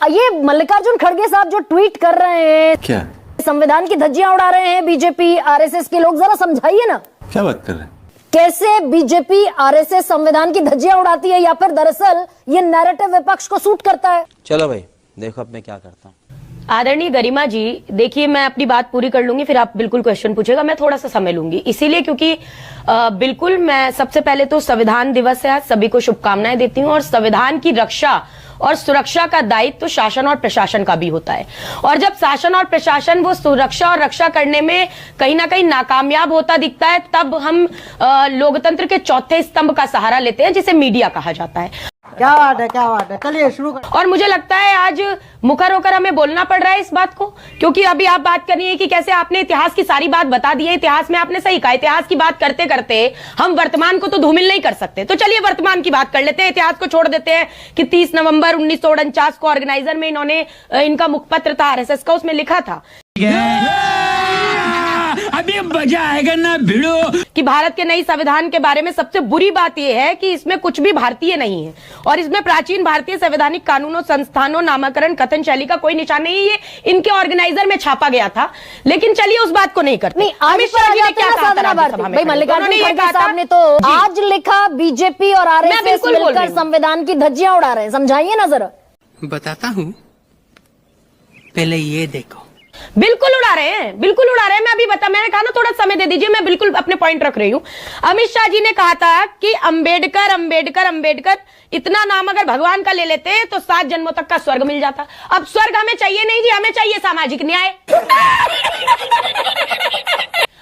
ये मल्लिकार्जुन खड़गे साहब जो ट्वीट कर रहे हैं, क्या संविधान की धज्जियां उड़ा रहे हैं बीजेपी आरएसएस के लोग, जरा समझाइए ना क्या बात कर रहे हैं? कैसे बीजेपी आरएसएस संविधान की धज्जियां उड़ाती है, या फिर दरअसल ये नैरेटिव विपक्ष को सूट करता है? चलो भाई देखो अब मैं क्या करता हूँ। आदरणीय गरिमा जी, देखिए मैं अपनी बात पूरी कर लूंगी, फिर आप बिल्कुल क्वेश्चन पूछेगा। मैं थोड़ा सा समय लूंगी इसीलिए क्योंकि बिल्कुल मैं सबसे पहले तो संविधान दिवस है आज, सभी को शुभकामनाएं देती हूँ। और संविधान की रक्षा और सुरक्षा का दायित्व तो शासन और प्रशासन का भी होता है, और जब शासन और प्रशासन वो सुरक्षा और रक्षा करने में कहीं ना कहीं नाकामयाब होता दिखता है, तब हम लोकतंत्र के चौथे स्तंभ का सहारा लेते हैं, जिसे मीडिया कहा जाता है। क्या बात है, क्या बात है। चलिए शुरू कर। और मुझे लगता है आज मुखर होकर हमें बोलना पड़ रहा है इस बात को, क्योंकि अभी आप बात कर रही है कि कैसे आपने इतिहास की सारी बात बता दी है। इतिहास में आपने सही कहा, इतिहास की बात करते करते हम वर्तमान को तो धूमिल नहीं कर सकते, तो चलिए वर्तमान की बात कर लेते हैं, इतिहास को छोड़ देते हैं कि 30 नवंबर 1949 को ऑर्गेनाइजर में इन्होंने इनका मुखपत्र था आरएसएस का, उसमें लिखा था अभी मजा आएगा ना भिड़ो कि भारत के नई संविधान के बारे में सबसे बुरी बात यह है कि इसमें कुछ भी भारतीय नहीं है, और इसमें प्राचीन भारतीय संवैधानिक कानूनों, संस्थानों, नामकरण, कथन शैली का कोई निशान नहीं है। ये इनके ऑर्गेनाइजर में छापा गया था, लेकिन चलिए उस बात को नहीं करते। नहीं, अमित शाह जी ने क्या कहा था भाई? मल्लिकार्जुन खड़गे साहब ने तो आज लिखा बीजेपी और आरएसएस मिलकर संविधान की धज्जियां उड़ा रहे हैं, समझाइए ना जरा। बताता हूँ, पहले ये देखो। बिल्कुल उड़ा रहे हैं, बिल्कुल उड़ा रहे हैं। मैं अभी मैंने कहा ना थोड़ा समय दे दीजिए, मैं बिल्कुल अपने पॉइंट रख रही हूं। अमित शाह जी ने कहा था कि अंबेडकर अंबेडकर अंबेडकर, इतना नाम अगर भगवान का ले लेते तो 7 जन्मों तक का स्वर्ग मिल जाता। अब स्वर्ग हमें चाहिए नहीं जी, हमें चाहिए सामाजिक न्याय।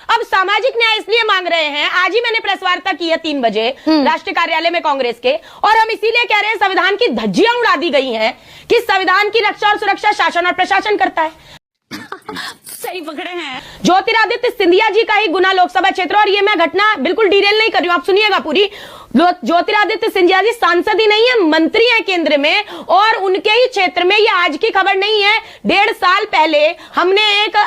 अब सामाजिक न्याय इसलिए मांग रहे हैं, आज ही मैंने प्रेस वार्ता की है 3 बजे राष्ट्रीय कार्यालय में कांग्रेस के, और हम इसीलिए कह रहे हैं संविधान की धज्जियां उड़ा दी गई हैं कि संविधान की रक्षा और सुरक्षा शासन और प्रशासन करता है। सही पकड़े हैं। ज्योतिरादित्य सिंधिया जी का ही गुना लोकसभा क्षेत्र, और ये मैं घटना बिल्कुल डिटेल नहीं कर रही हूं, आप सुनिएगा पूरी। ज्योतिरादित्य सिंधिया जी सांसद ही नहीं है, मंत्री है केंद्र में, और उनके ही क्षेत्र में, ये आज की खबर नहीं है, 1.5 साल पहले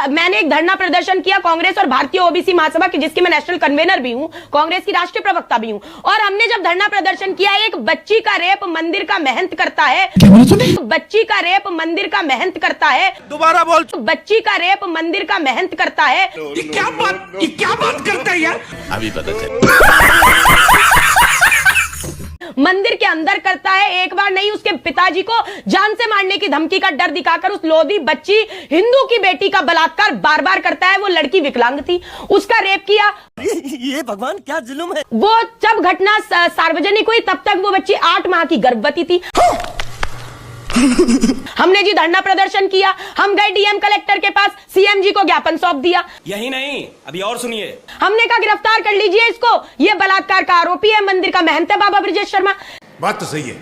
मैंने एक धरना प्रदर्शन किया कांग्रेस और भारतीय ओबीसी महासभा की, जिसकी मैं नेशनल कन्वेनर भी हूं, कांग्रेस की राष्ट्रीय प्रवक्ता भी हूं। और हमने जब धरना प्रदर्शन किया, एक बच्ची का रेप मंदिर का महंत करता है, बच्ची का रेप मंदिर का महंत करता है, दोबारा बोल, बच्ची का रेप मंदिर का महंत करता है। ये क्या बात करता है यार? अभी पता चल मंदिर के अंदर करता है, एक बार नहीं, उसके पिताजी को जान से मारने की धमकी का डर दिखाकर उस लोधी बच्ची हिंदू की बेटी का बलात्कार बार बार करता है। वो लड़की विकलांग थी, उसका रेप किया। ये भगवान क्या जुल्म है। वो जब घटना सार्वजनिक हुई तब तक वो बच्ची 8 माह की गर्भवती थी। हमने जी धरना प्रदर्शन किया, हम गए डीएम कलेक्टर के पास, सीएम जी को ज्ञापन सौंप दिया। यही नहीं, अभी और सुनिए, हमने कहा गिरफ्तार कर लीजिए इसको, ये बलात्कार का आरोपी है, मंदिर का महंत है बाबा ब्रजेश शर्मा। बात तो सही है।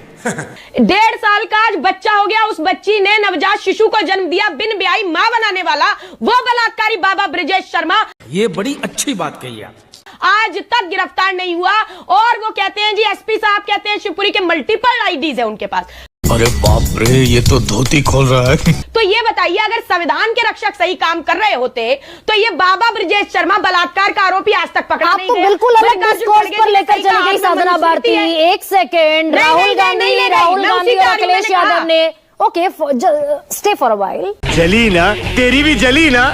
1.5 साल का आज बच्चा हो गया, उस बच्ची ने नवजात शिशु को जन्म दिया, बिन ब्याही मां बनाने वाला वो बलात्कारी बाबा ब्रजेश शर्मा। ये बड़ी अच्छी बात कही आप। आज तक गिरफ्तार नहीं हुआ, और वो कहते हैं जी, एसपी साहब कहते हैं शिवपुरी के मल्टीपल आईडीज है उनके पास। अरे बाप रे, ये तो धोती खोल रहा है। तो ये बताइए, अगर संविधान के रक्षक सही काम कर रहे होते तो ये बाबा ब्रजेश शर्मा बलात्कार का आरोपी आज तक पकड़ा नहीं गया। आप तो बिल्कुल अलग डिस्कोर्स पर लेकर चली गई साधना भारती। एक सेकेंड, राहुल गांधी और अखिलेश यादव ने, okay stay for a while, जली ना, तेरी भी जली ना।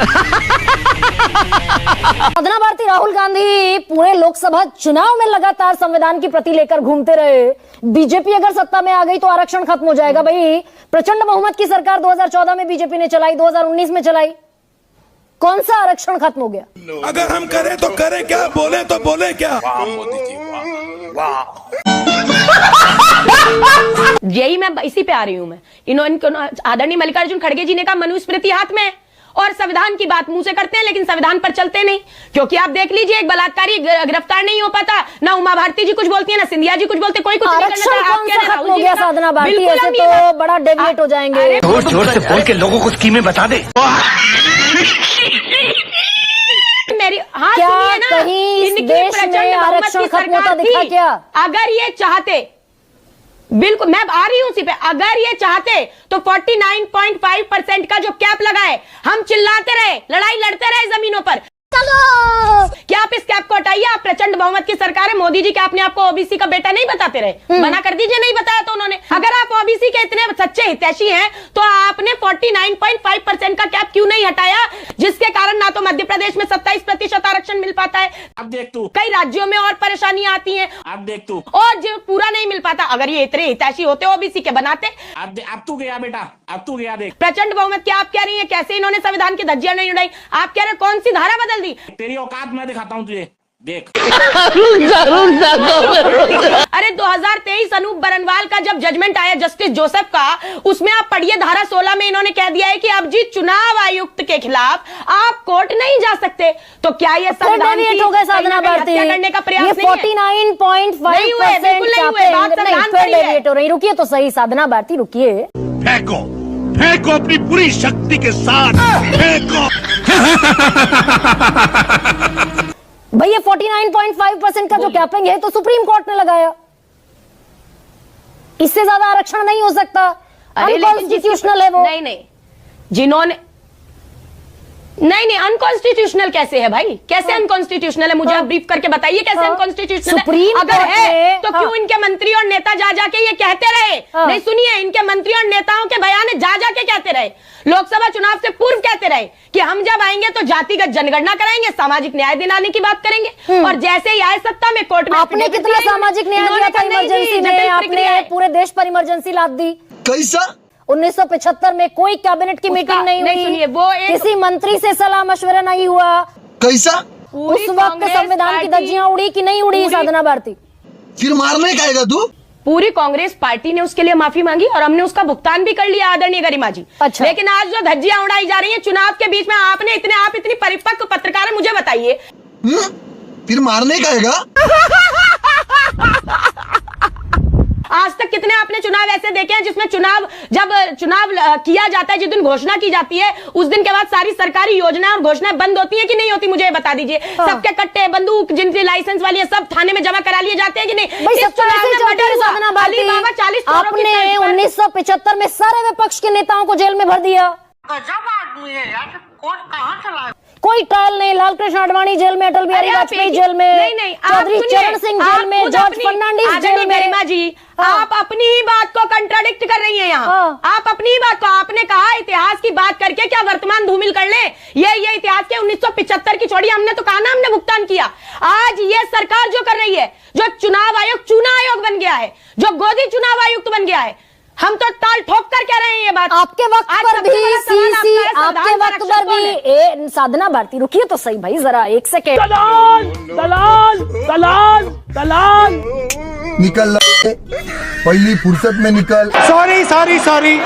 साधना भारती, राहुल गांधी पूरे लोकसभा चुनाव में लगातार संविधान की प्रति लेकर घूमते रहे। बीजेपी अगर सत्ता में आ गई तो आरक्षण खत्म हो जाएगा। भाई प्रचंड बहुमत की सरकार 2014 में बीजेपी ने चलाई, 2019 में चलाई, कौन सा आरक्षण खत्म हो गया? अगर हम करें तो करें क्या, बोले तो बोले क्या? यही मैं इसी पे आ रही हूं। मैं इन्होंने आदरणीय मल्लिकार्जुन खड़गे जी ने कहा मनुस्मृति हाथ में, और संविधान की बात मुंह से करते हैं लेकिन संविधान पर चलते नहीं। क्योंकि आप देख लीजिए, एक बलात्कारी गिरफ्तार नहीं हो पाता, ना उमा भारती जी कुछ बोलती है, ना सिंधिया जी कुछ बोलते, कोई कुछ नहीं करता। कौन सा खत्म हो गया साधना भारती? ऐसे तो बड़ा डेविएट हो जाएंगे। जोर से बोल के लोगों को स्कीमें बता दे। मेरी क्या कहीं इस देश में आरक्षण खत्म होता दिखा क्या? अगर ये चाहते, बिल्कुल मैं आ रही हूं उसी पे, अगर ये चाहते तो 49.5% का जो कैप लगाए, हम चिल्लाते रहे, लड़ाई लड़ते रहे जमीनों पर, क्या आप इस कैप को हटाइए? आप प्रचंड बहुमत की सरकार है, मोदी जी क्या अपने आप को ओबीसी का बेटा नहीं बताते रहे? मना कर दीजिए, नहीं बताया तो उन्होंने। अगर आप ओबीसी के इतने सच्चे हितैषी हैं तो आपने 49.5% का कैप क्यों नहीं हटाया, जिसके कारण ना तो मध्य प्रदेश में 27% आरक्षण मिल पाता है, अब देख तू, कई राज्यों में और परेशानियां आती हैं, अब देख तू, और जो पूरा नहीं मिल पाता। अगर ये इतने हितैषी होते ओबीसी के बनाते। अब तू गया बेटा, अब तू गया। देख प्रचंड बहुमत क्या आप कह रही हैं? कैसे इन्होंने संविधान की धज्जियां नहीं उड़ाई? आप कह रहे कौन सी धारा बदल दी? तेरी औकात मैं दिखाता हूँ तुझे, देख। अरे 2023 अनूप बरनवाल का जब जजमेंट आया जस्टिस जोसेफ का, उसमें आप पढ़िए धारा 16 में इन्होंने कह दिया है कि अब जी चुनाव आयुक्त के खिलाफ आप कोर्ट नहीं जा सकते। तो क्या ये संविधान की हो गए साधना भारती करने का प्रयास ये नहीं है? 49.5% हो रही। रुकिए तो सही साधना भारती, रुकिए। फेंको फेंको अपनी पूरी शक्ति के साथ फेंको। भाई ये 49.5% का जो कैपिंग है तो सुप्रीम कोर्ट ने लगाया, इससे ज्यादा आरक्षण नहीं हो सकता। अनकॉन्स्टिट्यूशनल है वो। नहीं, जिन्होंने नहीं अनकॉन्स्टिट्यूशनल कैसे है भाई? कैसे अनकॉन्स्टिट्यूशनल है? मुझे आप ब्रीफ करके बताइए कैसे अनकॉन्स्टिट्यूशनल है? सुप्रीम अगर कोर्ट है ने- तो क्यों इनके मंत्री और नेता जा जाके ये कहते रहे? नहीं सुनिए, इनके मंत्री और नेताओं के बयान जा जाके कहते रहे, लोकसभा चुनाव से पूर्व कहते रहे कि हम जब आएंगे तो जातिगत जनगणना कराएंगे, सामाजिक न्याय दिलाने की बात करेंगे। और जैसे ही आए सत्ता में कोर्ट में आपने कितना सामाजिक न्याय दिया था इमरजेंसी में? आपने पूरे देश पर इमरजेंसी लाद दी। कैसा? 1975 में कोई कैबिनेट की मीटिंग नहीं हुई, सुनिए, वो एक किसी मंत्री से सलाह मशवरा नहीं हुआ। कैसा? उस वक्त संविधान की धज्जियां उड़ी कि नहीं उड़ी साधना भारती? फिर मारने का आएगा तू? पूरी कांग्रेस पार्टी ने उसके लिए माफी मांगी और हमने उसका भुगतान भी कर लिया, आदरणीय गरिमा जी। अच्छा। लेकिन आज जो धज्जियां उड़ाई जा रही हैं चुनाव के बीच में, आप इतनी परिपक्व पत्रकार है, मुझे बताइए। फिर मारने का आएगा? आज तक कितने आपने चुनाव ऐसे देखे हैं जिसमें जब चुनाव किया जाता है, जिस दिन घोषणा की जाती है उस दिन के बाद सारी सरकारी योजना और घोषणाएं बंद होती है कि नहीं होती? मुझे बता दीजिए। सबके कट्टे बंदूक जिनकी लाइसेंस वाली है सब थाने में जमा करा लिए जाते हैं कि नहीं? भाई इस चुनाव में मर्डर हुआ। साधना भारती, अलीबाबा 40 करोड़ की आपने तर्ज पर- 1975 में सारे विपक्ष के नेताओं को जेल में भर दिया। गजब आदमी है यार, कोर्ट कहाँ चला? कोई ट्रायल नहीं। लालकृष्ण आडवाणी जेल में, अटल बिहारी अरे आप वाजपेयी एक- जेल में, नहीं, आप चौधरी सुनिए, चरण सिंह आप जेल में, खुद जॉर्ज अपनी- फर्नांडिस आदरणीय जेल में। गरिमा जी, आप अपनी ही बात को कंट्राडिक्ट कर रही हैं यहाँ। हाँ। आप अपनी ही बात को, आपने कहा इतिहास की बात करके क्या वर्तमान धूमिल कर ले? ये इतिहास के 1975 की छोड़ी, हमने तो कहा ना हमने भुगतान किया। आज ये सरकार जो कर रही है, जो चुनाव आयोग चुनाव आयोग बन गया है, जो गोदी चुनाव आयुक्त बन गया है, हम तो ताल ठोक कर कह रहे हैं ये बात। आपके वक्त आज पर सबसे भी बड़ा सवाल सीसी, आपका है, आपके संविधान वक्त का पर रक्षक भी कौन है? साधना भारती, रुकिए तो सही भाई, जरा एक सेकेंड। निकल पहली फुर्सत में निकल। Sorry sorry sorry.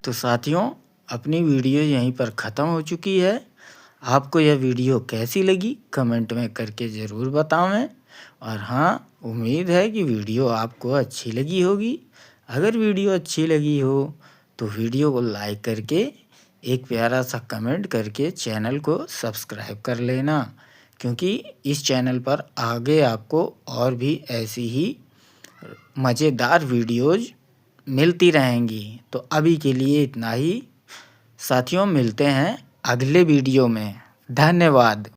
तो साथियों, अपनी वीडियो यहीं पर ख़त्म हो चुकी है। आपको यह वीडियो कैसी लगी कमेंट में करके ज़रूर बतावें। और हाँ, उम्मीद है कि वीडियो आपको अच्छी लगी होगी। अगर वीडियो अच्छी लगी हो तो वीडियो को लाइक करके एक प्यारा सा कमेंट करके चैनल को सब्सक्राइब कर लेना, क्योंकि इस चैनल पर आगे आपको और भी ऐसी ही मज़ेदार वीडियोज़ मिलती रहेंगी। तो अभी के लिए इतना ही साथियों, मिलते हैं अगले वीडियो में। धन्यवाद।